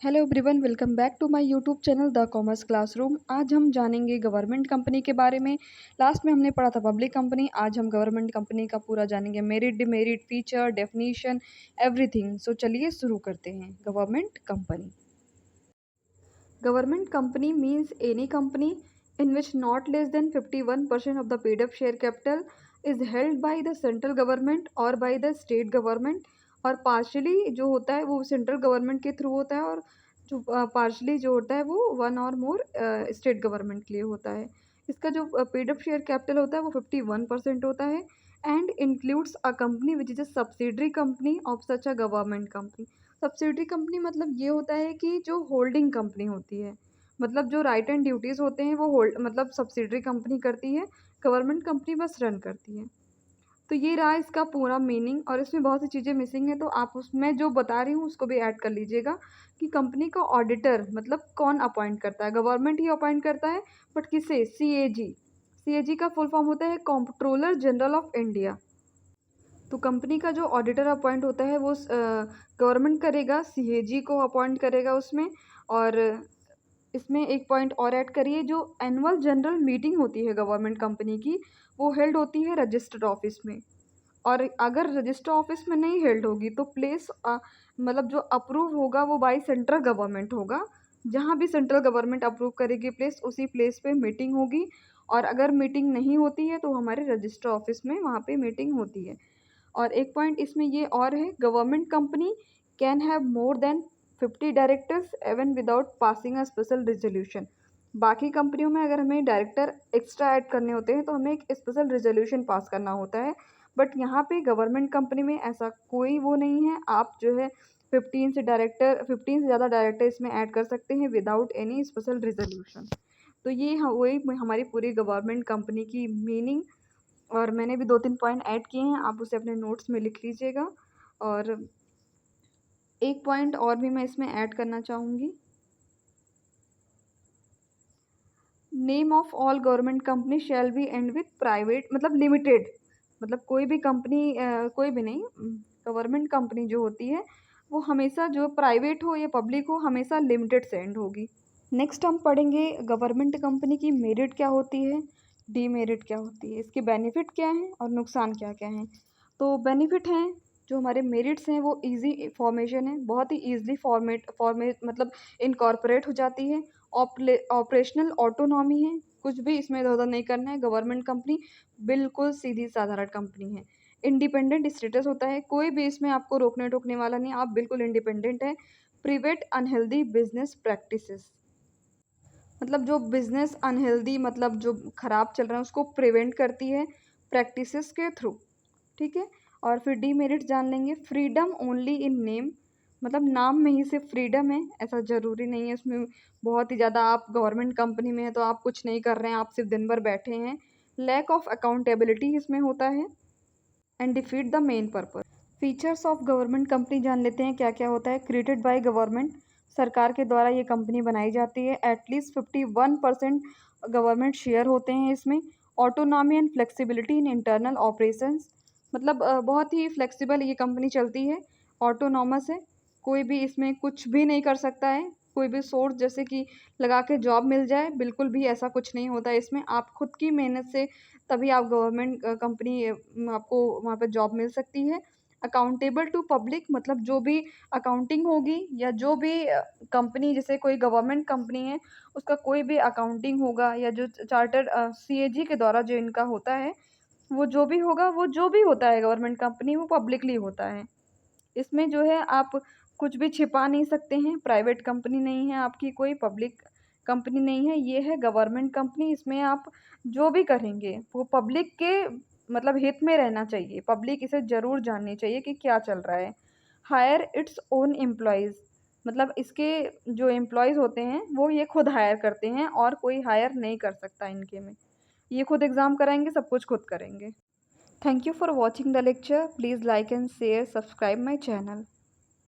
Hello everyone, welcome back to my YouTube channel the commerce classroom. आज हम जानेंगे government company के बारे में। लास्ट में हमने पढ़ा था पब्लिक कंपनी। आज हम गवर्नमेंट कंपनी का पूरा जानेंगे, merit, demerit, feature, definition, everything. So चलिए शुरू करते हैं। Government company. Government company means any company in which not less than 51% of the paid up share capital is held by the central government or by the state government। और partially जो होता है वो central government के through होता है, और जो पार्शली जो होता है वो वन और मोर स्टेट गवर्नमेंट के लिए होता है। इसका जो पेड अप शेयर कैपिटल होता है वो 51% होता है and includes a company which is a subsidiary company of such a government company. Subsidiary company मतलब ये होता है कि जो होल्डिंग कंपनी होती है, मतलब जो राइट एंड ड्यूटीज़ होते हैं वो होल्ड मतलब सब्सिडरी कंपनी करती है, गवर्नमेंट कंपनी बस रन करती है। तो ये रहा इसका पूरा मीनिंग, और इसमें बहुत सी चीज़ें मिसिंग है, तो आप उसमें जो बता रही हूँ उसको भी ऐड कर लीजिएगा कि कंपनी का ऑडिटर मतलब कौन अपॉइंट करता है। गवर्नमेंट ही अपॉइंट करता है, बट किसे? सीएजी। सीएजी का फुल फॉर्म होता है कंट्रोलर जनरल ऑफ इंडिया। तो कंपनी का जो ऑडिटर अपॉइंट होता है वो गवर्नमेंट करेगा, सीएजी को अपॉइंट करेगा उसमें। और इसमें एक पॉइंट और ऐड करिए, जो एनुअल जनरल मीटिंग होती है गवर्नमेंट कंपनी की, वो हेल्ड होती है रजिस्टर्ड ऑफिस में। और अगर रजिस्टर ऑफिस में नहीं हेल्ड होगी तो प्लेस मतलब जो अप्रूव होगा वो बाय सेंट्रल गवर्नमेंट होगा। जहाँ भी सेंट्रल गवर्नमेंट अप्रूव करेगी प्लेस, उसी प्लेस पे मीटिंग होगी। और अगर मीटिंग नहीं होती है तो हमारे रजिस्टर ऑफिस में वहाँ पे मीटिंग होती है। और एक पॉइंट इसमें ये और है, government company can have more than 50 directors even without passing a special resolution. बाकी कंपनियों में अगर हमें डायरेक्टर एक्स्ट्रा ऐड करने होते हैं तो हमें एक स्पेशल रेजोल्यूशन पास करना होता है, बट यहाँ पे गवर्नमेंट कंपनी में ऐसा कोई वो नहीं है। आप जो है 15 से ज़्यादा डायरेक्टर इसमें ऐड कर सकते हैं विदाउट एनी स्पेशल रेजोल्यूशन। तो ये वही हमारी पूरी गवर्नमेंट कंपनी की मीनिंग। और मैंने भी 2-3 पॉइंट ऐड किए हैं, आप उसे अपने नोट्स में लिख लीजिएगा। और एक पॉइंट और भी मैं इसमें ऐड करना चाहूँगी, name of all government company shall be and with private मतलब लिमिटेड। मतलब कोई भी कंपनी कोई भी नहीं, गवर्नमेंट कंपनी जो होती है वो हमेशा जो प्राइवेट हो या पब्लिक हो हमेशा लिमिटेड से एंड होगी। नेक्स्ट हम पढ़ेंगे गवर्नमेंट कंपनी की मेरिट क्या होती है, डीमेरिट क्या होती है, इसके बेनिफिट क्या हैं और नुकसान क्या क्या हैं। तो बेनिफिट हैं, जो हमारे मेरिट्स हैं वो इजी फॉर्मेशन है, बहुत ही ईजिली फॉर्मेट मतलब इनकॉर्पोरेट हो जाती है। ऑपरेशनल ऑटोनॉमी है, कुछ भी इसमें इधर उधर नहीं करना है। गवर्नमेंट कंपनी बिल्कुल सीधी साधारण कंपनी है। इंडिपेंडेंट स्टेटस होता है, कोई भी इसमें आपको रोकने टोकने वाला नहीं, आप बिल्कुल इंडिपेंडेंट है। प्रिवेंट अनहेल्दी बिजनेस प्रैक्टिसेस, मतलब जो बिजनेस अनहेल्दी मतलब जो खराब चल रहा है उसको प्रिवेंट करती है प्रैक्टिसेस के थ्रू। ठीक है। और फिर डीमेरिट जान लेंगे, फ्रीडम ओनली इन नेम, मतलब नाम में ही सिर्फ फ्रीडम है, ऐसा ज़रूरी नहीं है उसमें बहुत ही ज़्यादा आप गवर्नमेंट कंपनी में हैं तो आप कुछ नहीं कर रहे हैं, आप सिर्फ दिन भर बैठे हैं। लैक ऑफ अकाउंटेबिलिटी इसमें होता है and defeat the main purpose. Features of government company जान लेते हैं क्या क्या होता है। क्रिएटेड बाय गवर्नमेंट, सरकार के द्वारा ये कंपनी बनाई जाती है। एटलीस्ट 51% गवर्नमेंट शेयर होते हैं इसमें। Autonomy and flexibility in internal operations, मतलब बहुत ही फ्लेक्सिबल ये कंपनी चलती है। ऑटोनॉमस है, कोई भी इसमें कुछ भी नहीं कर सकता है, कोई भी सोर्स जैसे कि लगा के जॉब मिल जाए, बिल्कुल भी ऐसा कुछ नहीं होता है इसमें। आप खुद की मेहनत से तभी आप गवर्नमेंट कंपनी आपको वहाँ पे जॉब मिल सकती है। अकाउंटेबल टू पब्लिक, मतलब जो भी अकाउंटिंग होगी या जो भी कंपनी जैसे कोई गवर्नमेंट कंपनी है उसका कोई भी अकाउंटिंग होगा या जो चार्टर्ड सीएजी के द्वारा जो इनका होता है वो जो भी होगा, वो जो भी होता है गवर्नमेंट कंपनी वो पब्लिकली होता है। इसमें जो है आप कुछ भी छिपा नहीं सकते हैं, प्राइवेट कंपनी नहीं है आपकी, कोई पब्लिक कंपनी नहीं है, ये है गवर्नमेंट कंपनी। इसमें आप जो भी करेंगे वो पब्लिक के मतलब हित में रहना चाहिए, पब्लिक इसे ज़रूर जाननी चाहिए कि क्या चल रहा है। हायर इट्स ओन एम्प्लॉयज़, मतलब इसके जो एम्प्लॉयज़ होते हैं वो ये खुद हायर करते हैं और कोई हायर नहीं कर सकता इनके में। ये खुद एग्ज़ाम कराएंगे, सब कुछ खुद करेंगे। Thank you for watching the lecture. Please like and share, subscribe my channel.